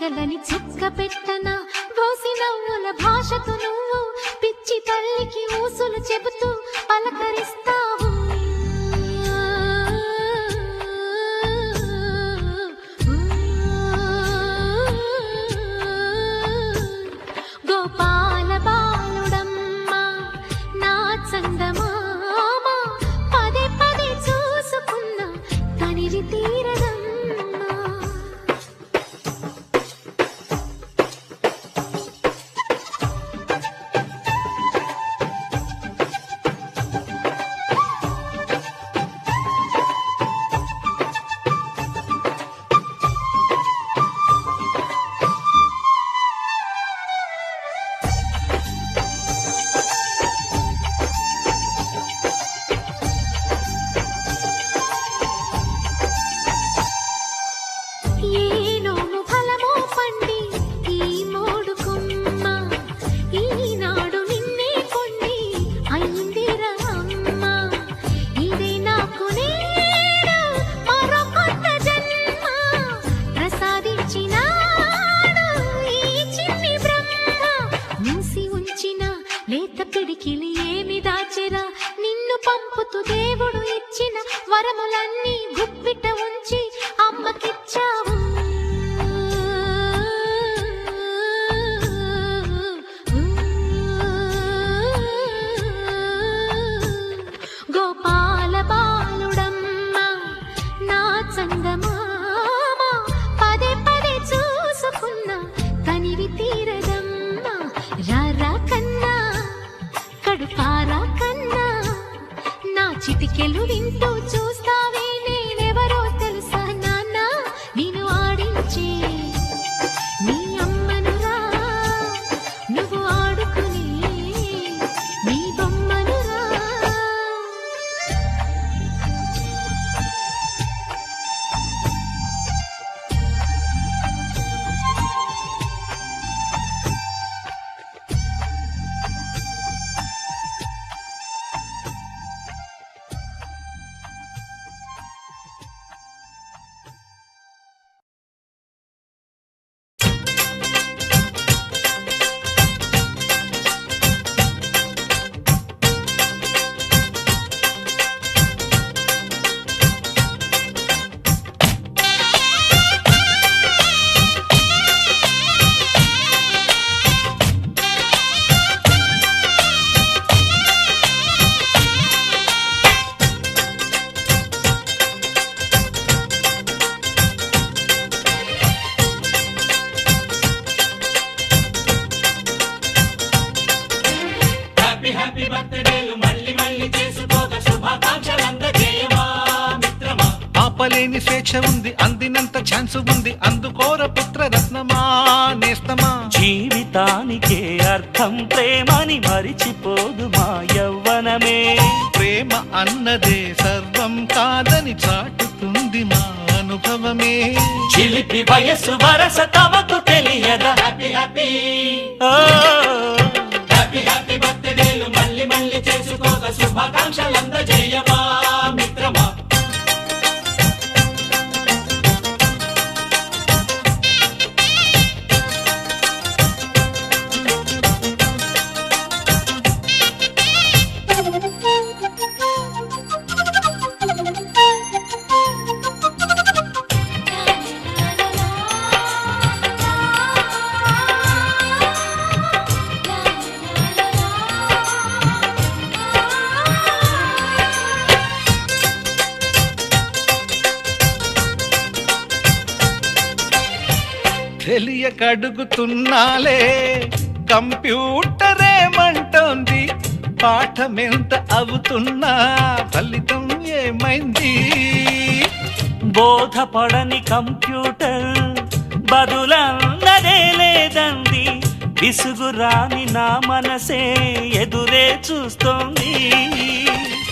పగలని చుక్క పెట్టనా బోసి నవ్వుల భాషతో నువ్వు పిచ్చి తల్లికి ఊసులు చెబుతూ పలకరిస్తావు గోపాల బాలుడమ్మ నా చందమామ పదే పదే చూసుకున్న కనివి తీరదమ్మ లేత పిడికిలి ఏమి దాచెరా నిన్ను పంపుతూ దేవుడు ఇచ్చిన వరములన్నీ గుప్పిట ఉంచి అమ్మకిచ్చావు గోపాల బాలుడమ్మ నా చందమామ పదే పదే చూసుకున్న కనివి తీరదమ్మ రారా కన్నా కడుపారా కన్నా నా చిటికెలు వింటూ చూస్తావే నేనెవరో తెలుసా నాన్న నేను ఆడించే నీ అమ్మనురా నువ్వు ఆడుకునే నీ బొమ్మనురా ఆపలేని స్వేచ్ఛ ఉంది అందినంత ఛాన్స్ ఉంది అందుకోర పుత్ర రత్నమా నేస్తమా జీవితానికే అర్థం ప్రేమని మరిచిపోదు మా యవ్వనమే ప్రేమ అన్నదే సర్వం కాదని చాటుతుంది మా అనుభవమే చిలిపి వయస్సు వరస తమకు తెలియదా హ్యాపీ హ్యాపీ హ్యాపీ హ్యాపీ బర్త్డేలు మళ్ళీ మళ్ళీ చేసుకోక శుభాకాంక్షలందజేయమా మిత్రమా తెలియకడుగుతున్నాలే కంప్యూటరేమంటోంది పాఠమెంత అవుతున్నా ఫలితం ఏమైంది బోధపడని కంప్యూటర్ బదులన్నదే లేదండి విసుగురాని నా మనసే ఎదురే చూస్తోంది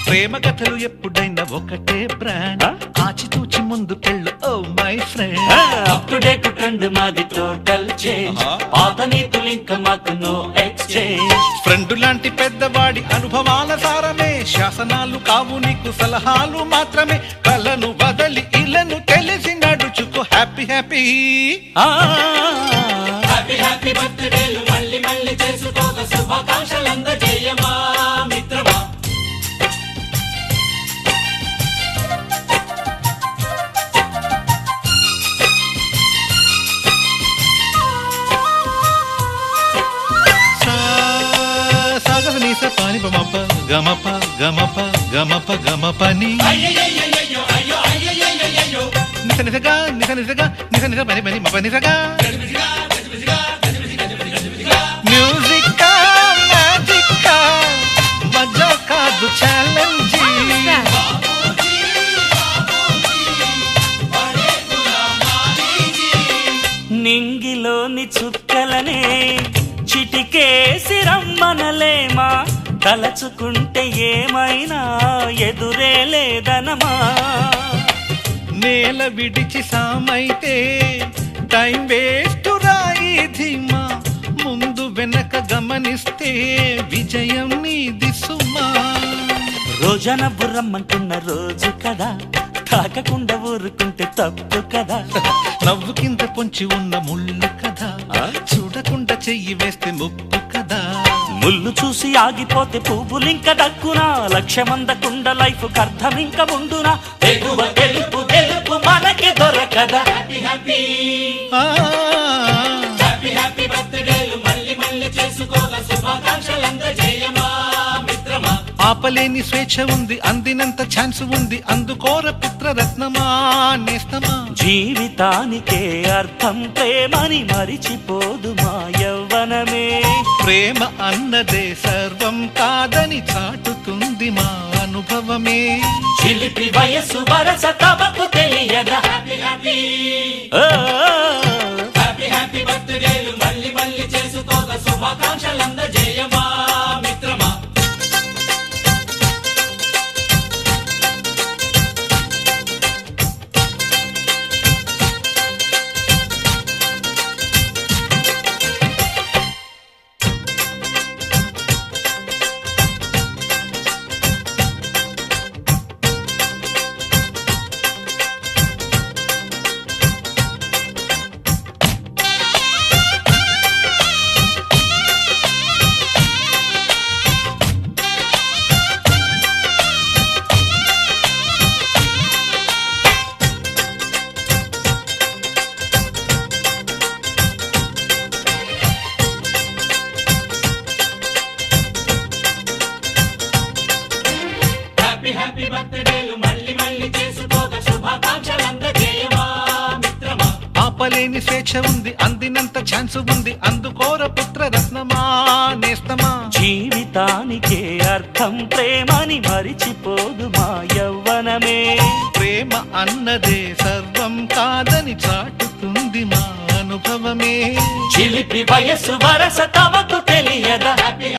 ప్రేమ కథలు ఎప్పుడైనా ఒకటే బ్రాండ్ ఆచితూచి ముందుకెళ్ళు oh my friend up to date trend మాది టోటల్ చేంజ్ పాత నీతులు ఇంకా మాకు నో ఎక్స్చేంజ్ ఫ్రెండ్ లాంటి పెద్దవాడి అనుభవాల సారమే శాసనాలు కావు నీకు సలహాలు మాత్రమే కలను వదలి ఇలను తెలిసి నడుచుకో happy happy happy happy happy బర్త్డేలు మళ్ళీ మళ్ళీ చేసుకోక శుభాకాంక్షలందజేయమా మిత్రమా. సాగర నీస పాని పమప గమప గమప గమప గమపని అయ్యయ్యయ్యయ్యో అయ్యో అయ్యయ్యయ్యో నిస నిసగా నిస నిసగా నిస నిస పని పని మప నిసగా మ్యూజిక్ మ్యాజిక్ మజా కాదు ఛాలెంజ్ నింగిలోని చుక్కలనే చిటికేసి రమ్మనలేమా, తలచుకుంటే ఏమైనా ఎదురే లేదనమా. నేల విడిచి సామైతే టైం వేస్ట్ రాయి ధీమా, ముందు వెనక గమనిస్తే విజయం నీది సుమా. రోజన బుర్రమ్మంటున్న రోజు కదా, తాకకుండా ఊరుకుంటే తప్పు కదా. నవ్వు కింద పొంచి ఉన్న ముళ్ళు కదా, చూడకుండా చెయ్యి వేస్తే ముప్పు కదా. ముళ్ళు చూసి ఆగిపోతే పువ్వులింక దక్కునా, లక్ష్యమందకుండా లైఫ్ కర్థమింక ఉండునా. తెగువ తెలుపు తెలుపు మనకి దొరకదా. హ్యాపీ హ్యాపీ హ్యాపీ హ్యాపీ బర్త్డేలు మళ్ళీ మళ్ళీ చేసుకోగా శుభాకాంక్షలందజేయమా మిత్రమా. ఆపలేని స్వేచ్ఛ ఉంది, అందినంత ఛాన్స్ ఉంది, అందుకోర పుత్రరత్నమా నేస్తమా. జీవితానికే అర్థం ప్రేమని మరిచిపోదు మా యవ్వనమే. ప్రేమ అన్నదే సర్వం కాదని చాటుతుంది మా అనుభవమే. చిలిపి వయస్సు వరస తమకు తెలియదా. హ్యాపీ హ్యాపీ హ్యాపీ హ్యాపీ బర్త్డేలు మళ్ళీ మళ్ళీ చేసుకోగా శుభాకాంక్షలందజేయమా మిత్రమా. హ్యాపీ బర్త్డేలు మళ్ళీ మళ్ళీ చేసుకోగా శుభాకాంక్షలందజేయమా మిత్రమా. ఆపలేని స్వేచ్ఛ ఉంది, అందినంత ఛాన్స్ ఉంది, అందుకోర పుత్రరత్నమా నేస్తమా. జీవితానికే అర్థం ప్రేమని మరిచిపోదు మా యవ్వనమే. ప్రేమ అన్నదే సర్వం కాదని చాటుతుంది మా అనుభవమే. చిలిపి వయస్సు వరస తమకు తెలియదా. హ్యాపీ